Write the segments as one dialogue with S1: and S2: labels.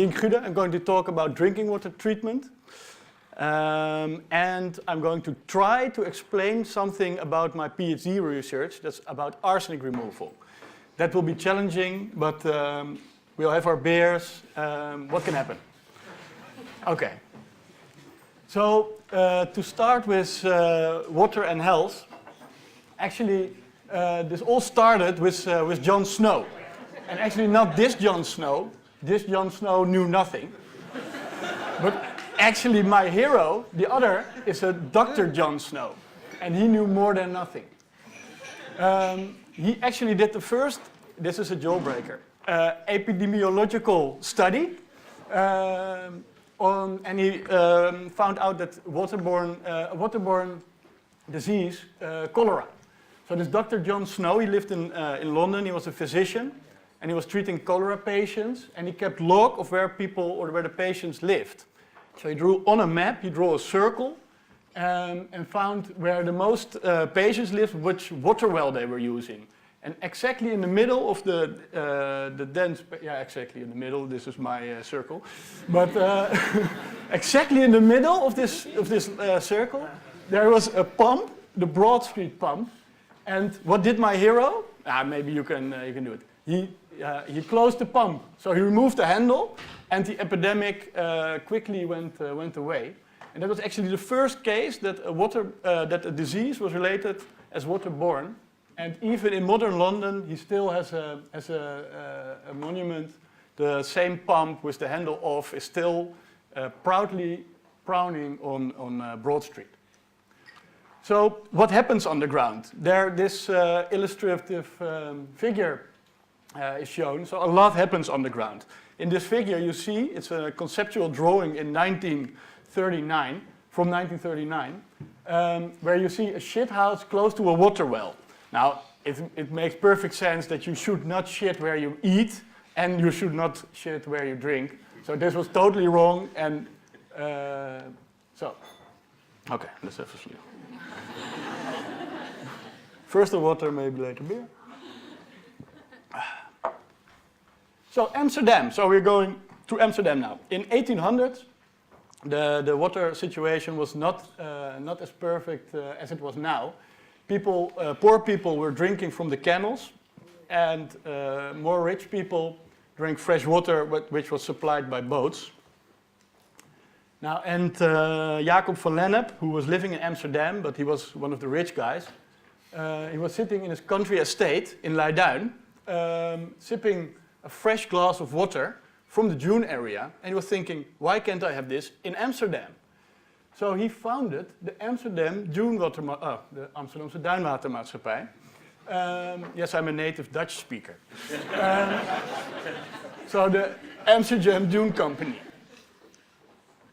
S1: Jink Gude. I'm going to talk about drinking water treatment. And I'm going to try to explain something about my PhD research that's about arsenic removal. That will be challenging, but we'll have our beers. What can happen? Okay. So to start with water and health, actually this all started with Jon Snow. And actually not this Jon Snow. This Jon Snow knew nothing. But actually my hero, the other, is a Dr. Jon Snow. And he knew more than nothing. He actually did the first, this is a jawbreaker, epidemiological study. And he found out that waterborne disease, cholera. So this Dr. Jon Snow, he lived in London, he was a physician, and he was treating cholera patients, and he kept log of where people or where the patients lived. So he drew on a map, he drew a circle, and found where the most patients lived, which water well they were using. And exactly in the middle of the dense, yeah, exactly in the middle, this is my circle. But exactly in the middle of this circle, there was a pump, the Broad Street pump. And what did my hero? Maybe you can do it. He closed the pump, so he removed the handle, and the epidemic quickly went away. And that was actually the first case that a disease was related as waterborne. And even in modern London, he still has a monument. The same pump with the handle off is still proudly crowning on Broad Street. So what happens on the ground? There, this illustrative figure is shown. So a lot happens on the ground. In this figure, you see it's a conceptual drawing in 1939, from 1939, where you see a shit house close to a water well. Now, it makes perfect sense that you should not shit where you eat, and you should not shit where you drink. So this was totally wrong, and okay, let's have a sleep. First the water, maybe later beer. So Amsterdam, so we're going to Amsterdam now. In 1800s, the water situation was not as perfect as it was now. Poor people were drinking from the canals, and more rich people drank fresh water, which was supplied by boats. Now, and Jacob van Lennep, who was living in Amsterdam, but he was one of the rich guys, he was sitting in his country estate in Leiduin, sipping a fresh glass of water from the dune area, and he was thinking, why can't I have this in Amsterdam? So he founded the Amsterdam the Amsterdamse Duinwatermaatschappij. Yes, I'm a native Dutch speaker. So the Amsterdam Dune Company.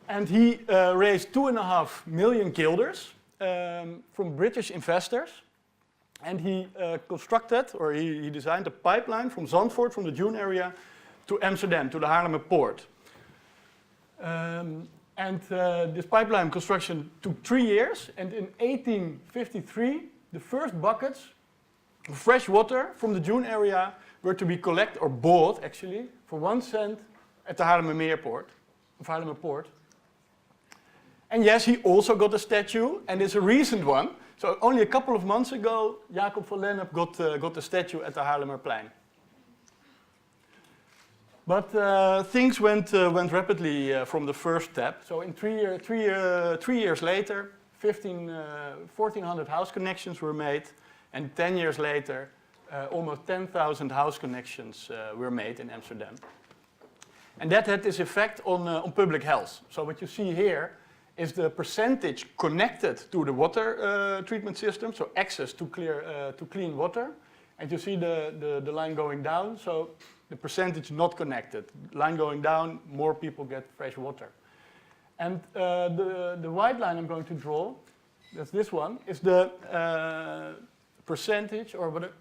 S1: And he raised 2.5 million guilders from British investors. And he constructed, or he designed a pipeline from Zandvoort, from the dune area, to Amsterdam, to the Haarlemmerpoort. This pipeline construction took 3 years, and in 1853, the first buckets of fresh water from the dune area were to be collected, or bought actually, for 1 cent at the Haarlemmerpoort. And yes, he also got a statue, and it's a recent one. So only a couple of months ago, Jacob van Lennep got the statue at the Haarlemmerplein. But things went rapidly from the first step. So in 3 years later, 1,400 house connections were made, and 10 years later, almost 10,000 house connections were made in Amsterdam. And that had this effect on public health. So what you see here is the percentage connected to the water treatment system, so access to clean water. And you see the line going down, so the percentage not connected. Line going down, more people get fresh water. And the white line I'm going to draw, that's this one, is the percentage, or what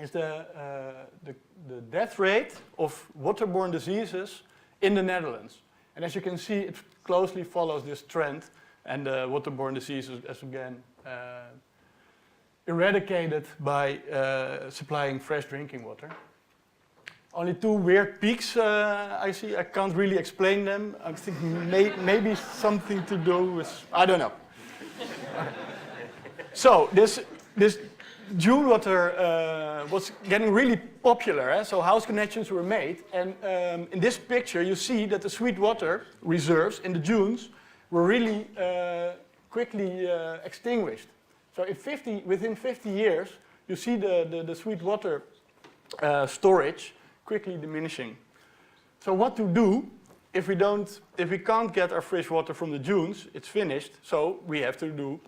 S1: is the death rate of waterborne diseases in the Netherlands. And as you can see, it closely follows this trend, and waterborne diseases, as again, eradicated by supplying fresh drinking water. Only two weird peaks I see. I can't really explain them. I think maybe something to do with, I don't know. So this dune water was getting really popular. So house connections were made. And in this picture, you see that the sweet water reserves in the dunes were really quickly extinguished. So within 50 years, you see the sweet water storage quickly diminishing. So what to do if we can't get our fresh water from the dunes? It's finished. So we have to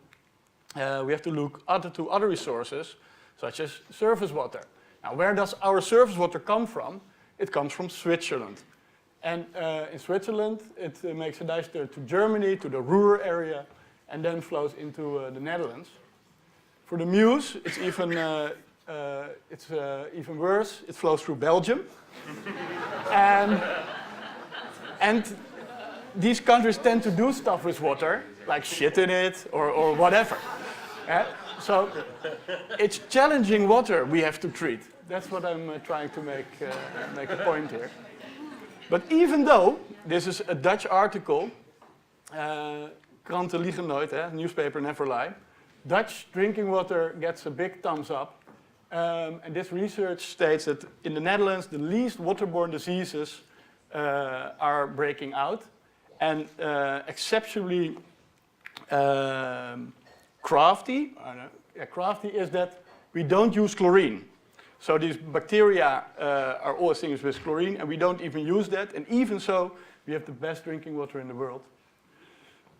S1: look to other resources, such as surface water. Now, where does our surface water come from? It comes from Switzerland. And in Switzerland, it makes a nice turn to Germany, to the Ruhr area, and then flows into the Netherlands. For the Meuse, it's even worse. It flows through Belgium. and these countries tend to do stuff with water, like shit in it or whatever. So it's challenging water we have to treat. That's what I'm trying to make a point here. But even though this is a Dutch article, kranten liegen nooit, newspaper never lie, Dutch drinking water gets a big thumbs up. And this research states that in the Netherlands, the least waterborne diseases are breaking out. And exceptionally crafty is that we don't use chlorine. So these bacteria are all extinguished with chlorine, and we don't even use that. And even so, we have the best drinking water in the world.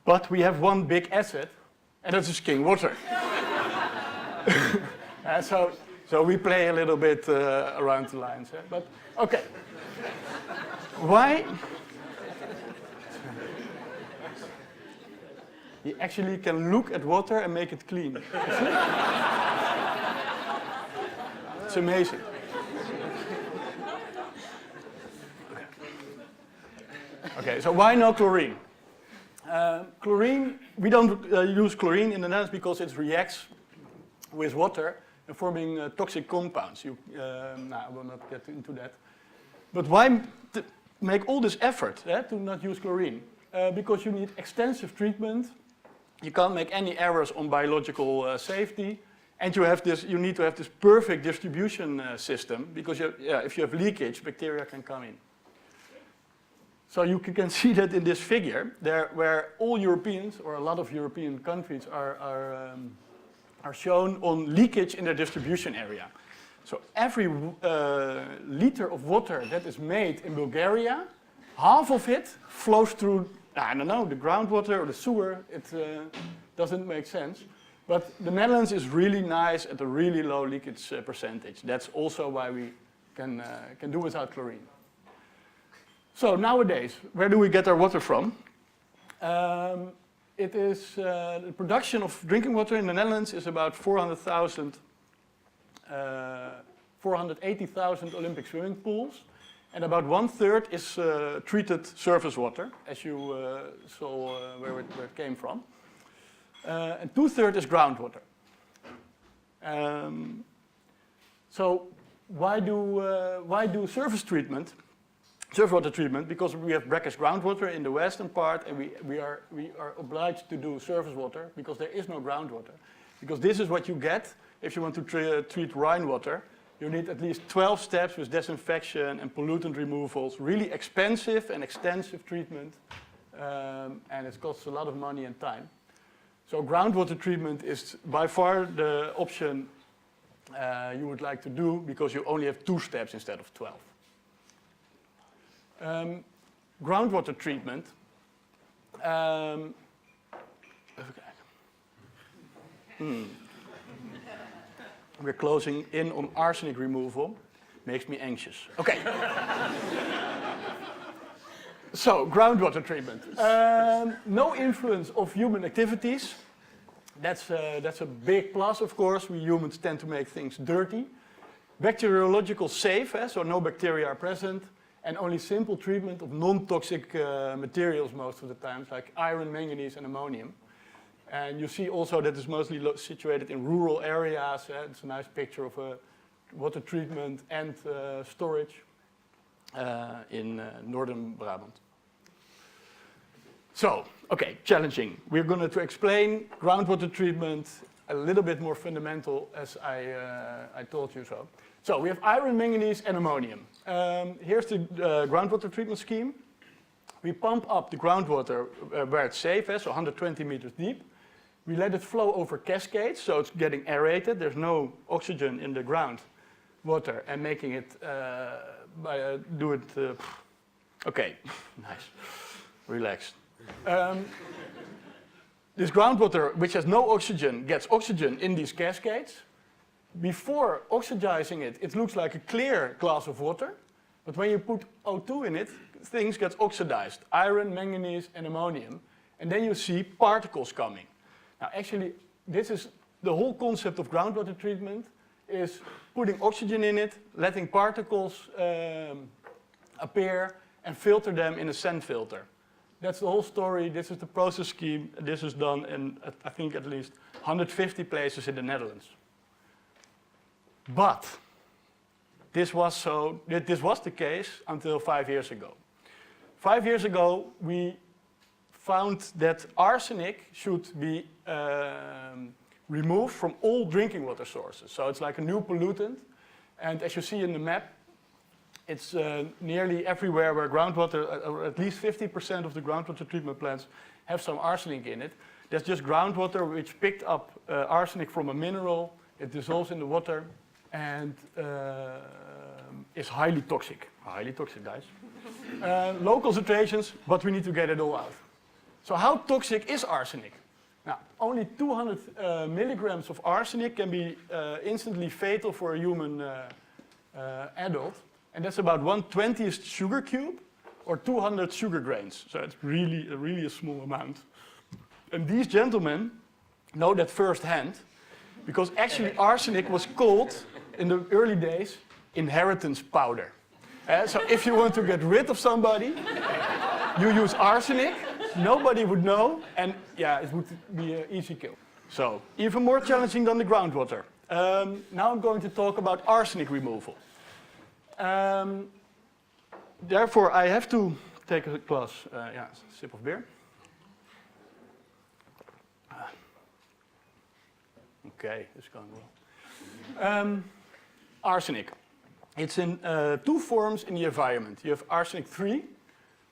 S1: But we have one big asset, and that's king water. So we play a little bit around the lines. But okay, why? You actually can look at water and make it clean. It's amazing. Okay, so why no chlorine? Chlorine, we don't use chlorine in the Netherlands because it reacts with water and forming toxic compounds. I will not get into that. But why make all this effort to not use chlorine? Because you need extensive treatment. You can't make any errors on biological safety. And you need to have this perfect distribution system because if you have leakage, bacteria can come in. So you can see that in this figure, where all Europeans, or a lot of European countries, are shown on leakage in their distribution area. So every liter of water that is made in Bulgaria, half of it flows through, I don't know, the groundwater or the sewer. It doesn't make sense. But the Netherlands is really nice at a really low leakage percentage. That's also why we can do without chlorine. So nowadays, where do we get our water from? The production of drinking water in the Netherlands is about 480,000 Olympic swimming pools. And about 1/3 is treated surface water, as you saw where it came from. And 2/3 is groundwater. So why do surface water treatment? Because we have brackish groundwater in the western part, and we are obliged to do surface water because there is no groundwater. Because this is what you get if you want to treat Rhine water. You need at least 12 steps with disinfection and pollutant removals, really expensive and extensive treatment, and it costs a lot of money and time. So groundwater treatment is by far the option you would like to do because you only have 2 steps instead of 12. Groundwater treatment. We're closing in on arsenic removal. Makes me anxious. Okay. So, groundwater treatment. No influence of human activities. That's a big plus, of course. We humans tend to make things dirty. Bacteriological safe, so no bacteria are present. And only simple treatment of non-toxic materials most of the time, like iron, manganese, and ammonium. And you see also that it's mostly situated in rural areas. It's a nice picture of water treatment and storage in northern Brabant. So, okay, challenging. We're going to explain groundwater treatment a little bit more fundamental, as I told you so. So we have iron, manganese, and ammonium. Here's the groundwater treatment scheme. We pump up the groundwater where it's safe, so 120 meters deep. We let it flow over cascades, so it's getting aerated. There's no oxygen in the groundwater, and making it okay, nice, relaxed. This groundwater, which has no oxygen, gets oxygen in these cascades. Before oxidizing it, it looks like a clear glass of water. But when you put O2 in it, things get oxidized. Iron, manganese, and ammonium. And then you see particles coming. Now actually, this is the whole concept of groundwater treatment, is putting oxygen in it, letting particles appear, and filter them in a sand filter. That's the whole story. This is the process scheme. This is done in, I think, at least 150 places in the Netherlands. But this was the case until 5 years ago. 5 years ago, we found that arsenic should be removed from all drinking water sources. So it's like a new pollutant. And as you see in the map, it's nearly everywhere where groundwater, or at least 50% of the groundwater treatment plants have some arsenic in it. That's just groundwater which picked up arsenic from a mineral. It dissolves in the water and is highly toxic. Highly toxic, guys. Low concentrations, but we need to get it all out. So how toxic is arsenic? Now, only 200 milligrams of arsenic can be instantly fatal for a human adult. And that's about 1/20th sugar cube or 200 sugar grains. So it's really a small amount. And these gentlemen know that firsthand, because actually arsenic was called, in the early days, inheritance powder. So if you want to get rid of somebody, you use arsenic, nobody would know, and yeah, it would be an easy kill. So, even more challenging than the groundwater. Now I'm going to talk about arsenic removal. Therefore, I have to take a glass, sip of beer. Okay, it's going well. Arsenic. It's in two forms in the environment. You have arsenic 3,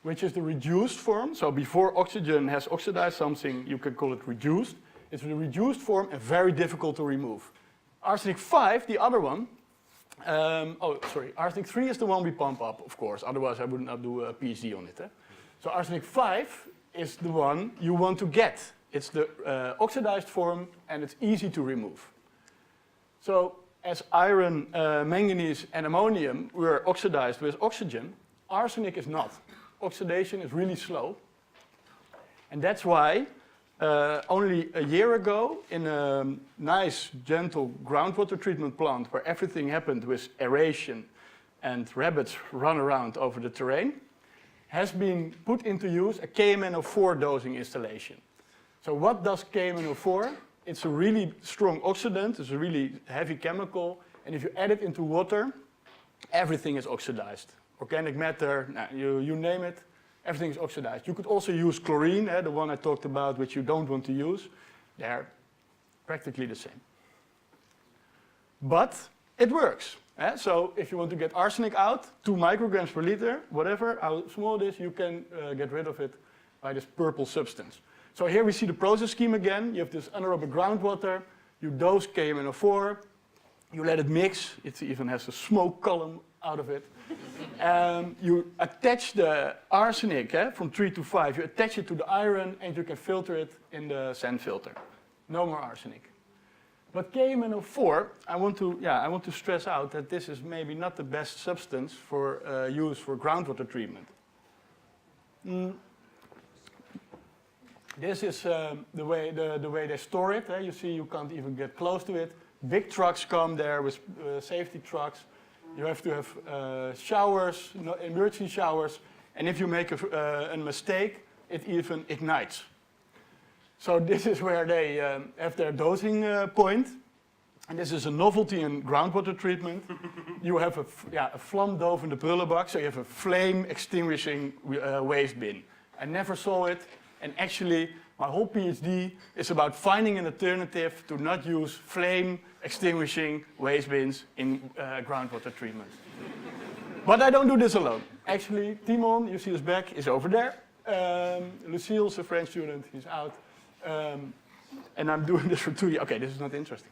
S1: which is the reduced form. So before oxygen has oxidized something, you can call it reduced. It's the reduced form and very difficult to remove. Arsenic 5, the other one, arsenic 3 is the one we pump up, of course. Otherwise, I would not do a PhD on it. So arsenic 5 is the one you want to get. It's the oxidized form, and it's easy to remove. So as iron, manganese, and ammonium were oxidized with oxygen, arsenic is not. Oxidation is really slow. And that's why only a year ago, in a nice, gentle groundwater treatment plant where everything happened with aeration and rabbits run around over the terrain, has been put into use a KMnO4 dosing installation. So what does KMnO4? It's a really strong oxidant, it's a really heavy chemical, and if you add it into water, everything is oxidized. Organic matter, you name it, everything is oxidized. You could also use chlorine, the one I talked about, which you don't want to use. They're practically the same. But it works. So if you want to get arsenic out, 2 micrograms per liter, whatever, how small it is, you can get rid of it by this purple substance. So here we see the process scheme again. You have this anaerobic groundwater, you dose KMnO4, you let it mix, it even has a smoke column out of it. You attach the arsenic from 3 to 5, you attach it to the iron and you can filter it in the sand filter. No more arsenic. But KMnO4, I want to stress out that this is maybe not the best substance for use for groundwater treatment. This is the way they store it. You see, you can't even get close to it. Big trucks come there with safety trucks. You have to have showers, emergency showers, and if you make a mistake, it even ignites. So this is where they have their dosing point. And this is a novelty in groundwater treatment. You have a vlamdovende prullenbak, so you have a flame extinguishing waste bin. I never saw it, and actually my whole PhD is about finding an alternative to not use flame extinguishing waste bins in groundwater treatment. But I don't do this alone. Actually, Timon, you see his back, is over there. Lucille's a French student, he's out. And I'm doing this for 2 years. Okay, this is not interesting.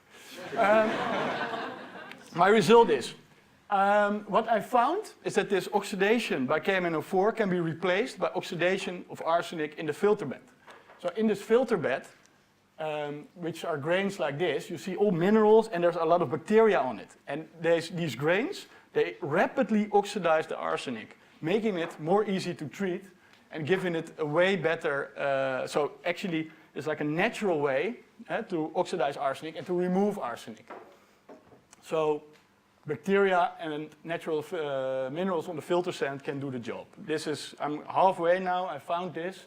S1: My result is, what I found is that this oxidation by KMnO4 can be replaced by oxidation of arsenic in the filter bed. So in this filter bed, which are grains like this, you see all minerals and there's a lot of bacteria on it. And these grains, they rapidly oxidize the arsenic, making it more easy to treat and giving it a way better, so actually it's like a natural way to oxidize arsenic and to remove arsenic. So bacteria and natural minerals on the filter sand can do the job. I'm halfway now, I found this.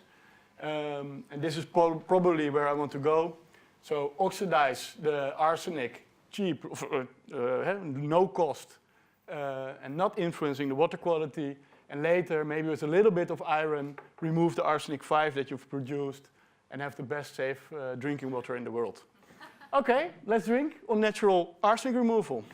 S1: And this is probably where I want to go. So oxidize the arsenic cheap, no cost, and not influencing the water quality. And later, maybe with a little bit of iron, remove the arsenic 5 that you've produced and have the best safe drinking water in the world. Okay, let's drink on natural arsenic removal.